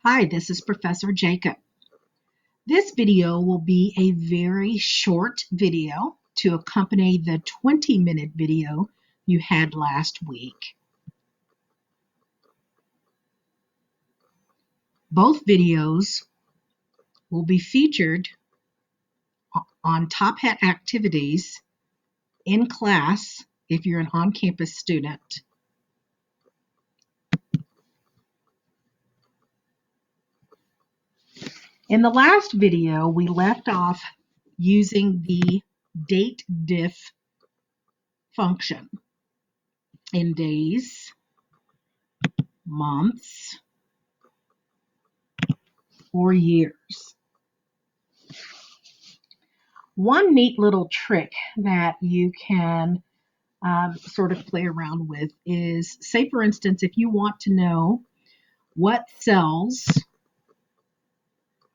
Hi, this is Professor Jacob. This video will be a very short video to accompany the 20-minute video you had last week. Both videos will be featured on Top Hat activities in class if you're an on-campus student. In the last video, we left off using the date diff function in days, months, or years. One neat little trick that you can sort of play around with is, say for instance, if you want to know what cells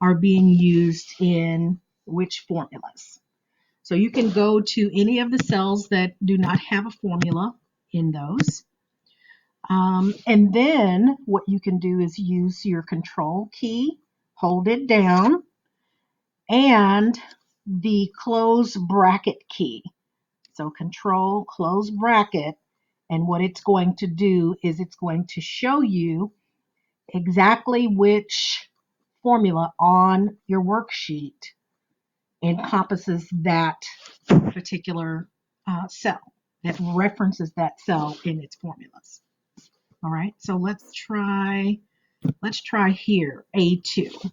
are being used in which formulas. So you can go to any of the cells that do not have a formula in those. And then what you can do is use your control key, hold it down, and the close bracket key. So control, close bracket, and what it's going to do is it's going to show you exactly which formula on your worksheet encompasses that particular cell, that references that cell in its formulas. All right, so let's try here, A2.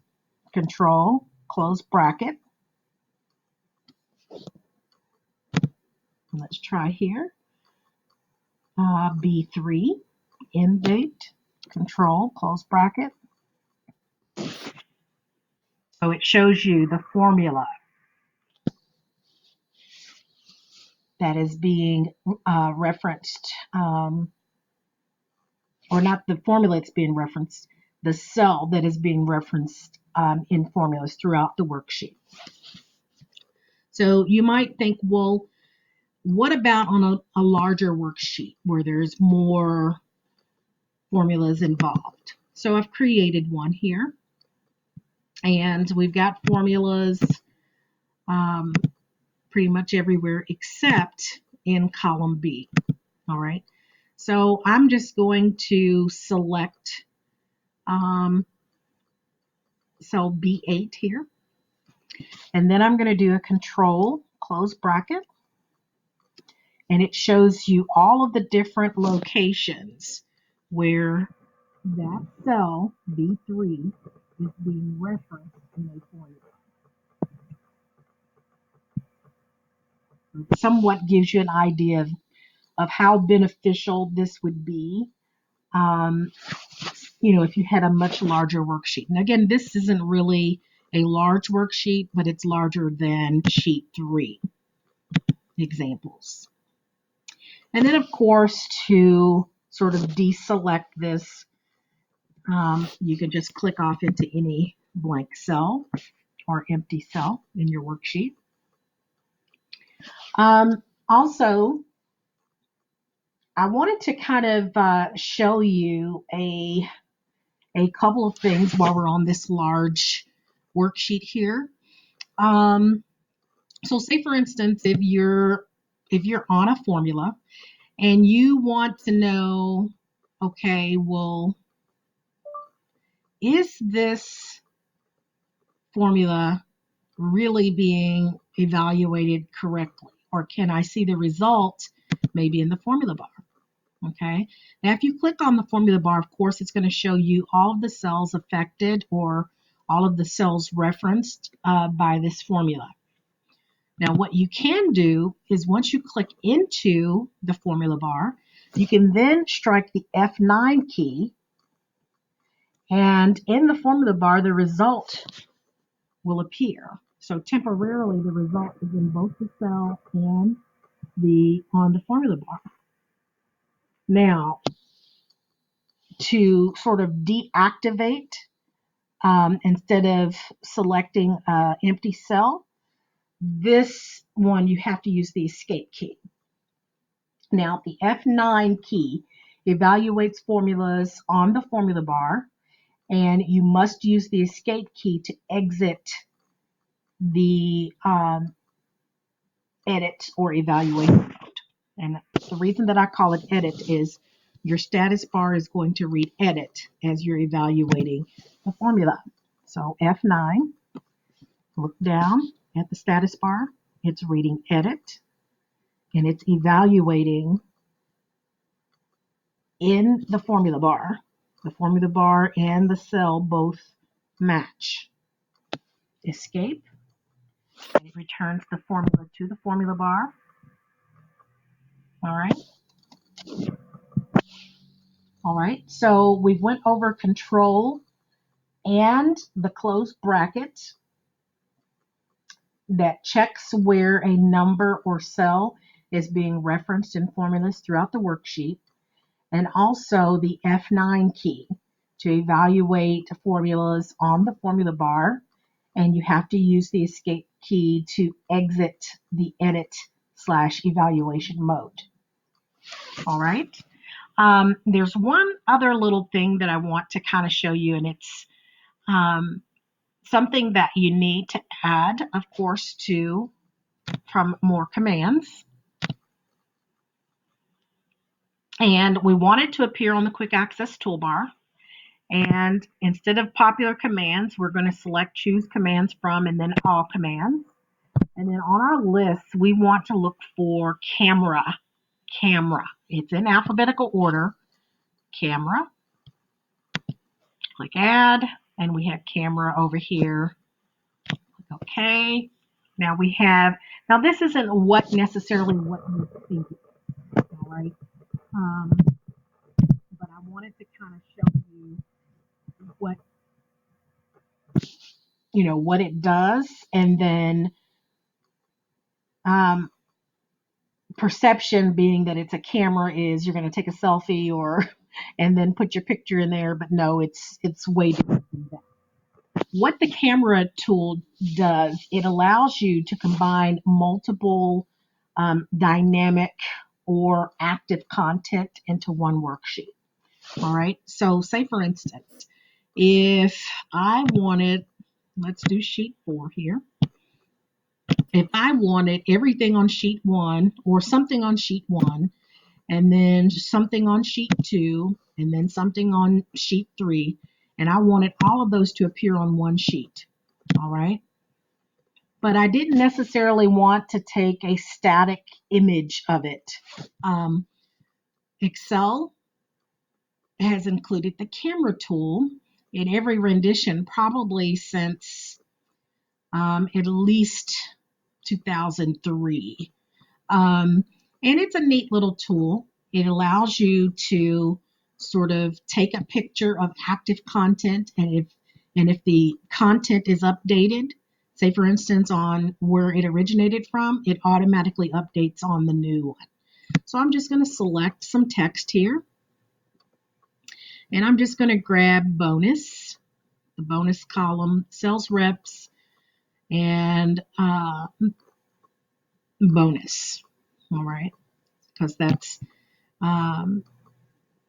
Control, close bracket. Let's try here, B3, end date, control, close bracket. So it shows you the formula that is being referenced, or not the formula that's being referenced, the cell that is being referenced in formulas throughout the worksheet. So you might think, well, what about on a larger worksheet where there's more formulas involved? So I've created one here, and we've got formulas pretty much everywhere except in column B. All right, so I'm just going to select cell B8 here, and then I'm going to do a control, close bracket, and it shows you all of the different locations where that cell, B3, is being referenced in a formula. It somewhat gives you an idea of how beneficial this would be, if you had a much larger worksheet. And again, this isn't really a large worksheet, but it's larger than sheet 3 examples. And then, of course, to sort of deselect this, you can just click off into any blank cell or empty cell in your worksheet. Also, I wanted to kind of show you a couple of things while we're on this large worksheet here. So say for instance, if you're on a formula and you want to know, okay, well, is this formula really being evaluated correctly? Or can I see the result maybe in the formula bar? Okay, now if you click on the formula bar, of course, it's going to show you all of the cells affected or all of the cells referenced by this formula. Now what you can do is once you click into the formula bar, you can then strike the F9 key, and in the formula bar, the result will appear. So temporarily, the result is in both the cell and on the formula bar. Now, to sort of deactivate, instead of selecting an empty cell, this one you have to use the escape key. Now, the F9 key evaluates formulas on the formula bar, and you must use the escape key to exit the edit or evaluation mode. And the reason that I call it edit is your status bar is going to read edit as you're evaluating the formula. So F9, look down at the status bar, it's reading edit, and it's evaluating in the formula bar. The formula bar and the cell both match. Escape, and it returns the formula to the formula bar. All right. All right, so we went over control and the closed bracket that checks where a number or cell is being referenced in formulas throughout the worksheet, and also the F9 key to evaluate formulas on the formula bar, and you have to use the escape key to exit the edit/evaluation mode. All right. There's one other little thing that I want to kind of show you, and it's something that you need to add, of course, to from more commands. And we want it to appear on the quick access toolbar. And instead of popular commands, we're going to select choose commands from and then all commands. And then on our list, we want to look for camera. It's in alphabetical order. Camera. Click add. And we have camera over here. Okay. Now we have, now this isn't what necessarily what you think it is, all right? But I wanted to kind of show you what, what it does, and then perception being that it's a camera is you're going to take a selfie or and then put your picture in there, but no, it's way different than that. What the camera tool does, it allows you to combine multiple dynamic or active content into one worksheet. All right, so say for instance, if I wanted, let's do sheet 4 here. If I wanted everything on sheet 1 or something on sheet 1, and then something on sheet 2, and then something on sheet 3, and I wanted all of those to appear on one sheet, all right? But I didn't necessarily want to take a static image of it. Excel has included the camera tool in every rendition, probably since at least 2003. And it's a neat little tool. It allows you to sort of take a picture of active content, and if the content is updated, say for instance on where it originated from, it automatically updates on the new one. So I'm just going to select some text here, and I'm just going to grab bonus, the bonus column, sales reps, and bonus. All right, because that's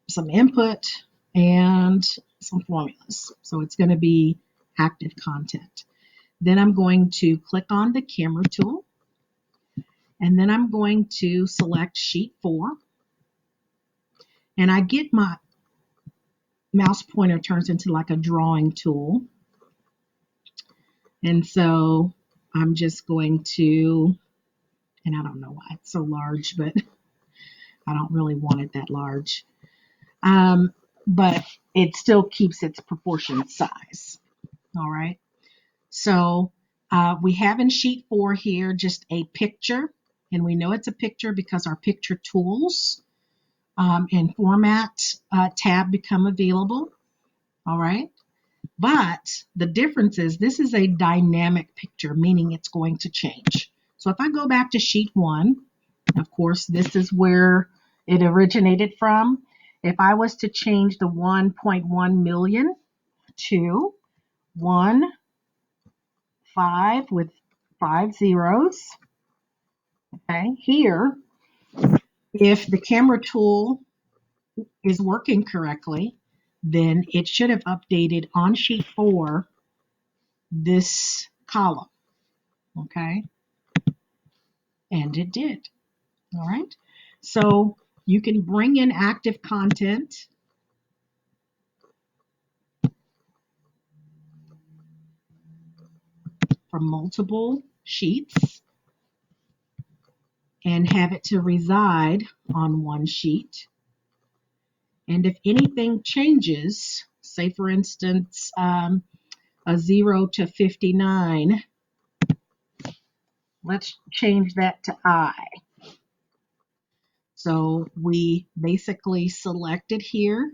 some input and some formulas. So it's going to be active content. Then I'm going to click on the camera tool, and then I'm going to select sheet 4, and I get my mouse pointer turns into like a drawing tool. And so I'm just going to, and I don't know why it's so large, but I don't really want it that large. But it still keeps its proportionate size. All right. So we have in sheet 4 here just a picture, and we know it's a picture because our picture tools and format tab become available. All right. But the difference is this is a dynamic picture, meaning it's going to change. So if I go back to sheet 1, of course, this is where it originated from. If I was to change the 1.1 million to 1.5 with 5 zeros, okay, here, if the camera tool is working correctly, then it should have updated on sheet 4 this column, okay? And it did, all right? So you can bring in active content from multiple sheets and have it to reside on one sheet. And if anything changes, say for instance, a 0 to 59, let's change that to I. So we basically selected here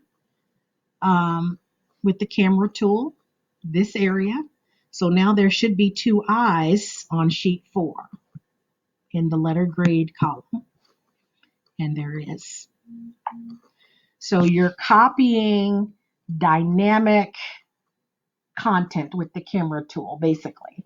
with the camera tool, this area. So now there should be 2 I's on sheet 4 in the letter grade column. And there is. So you're copying dynamic content with the camera tool, basically.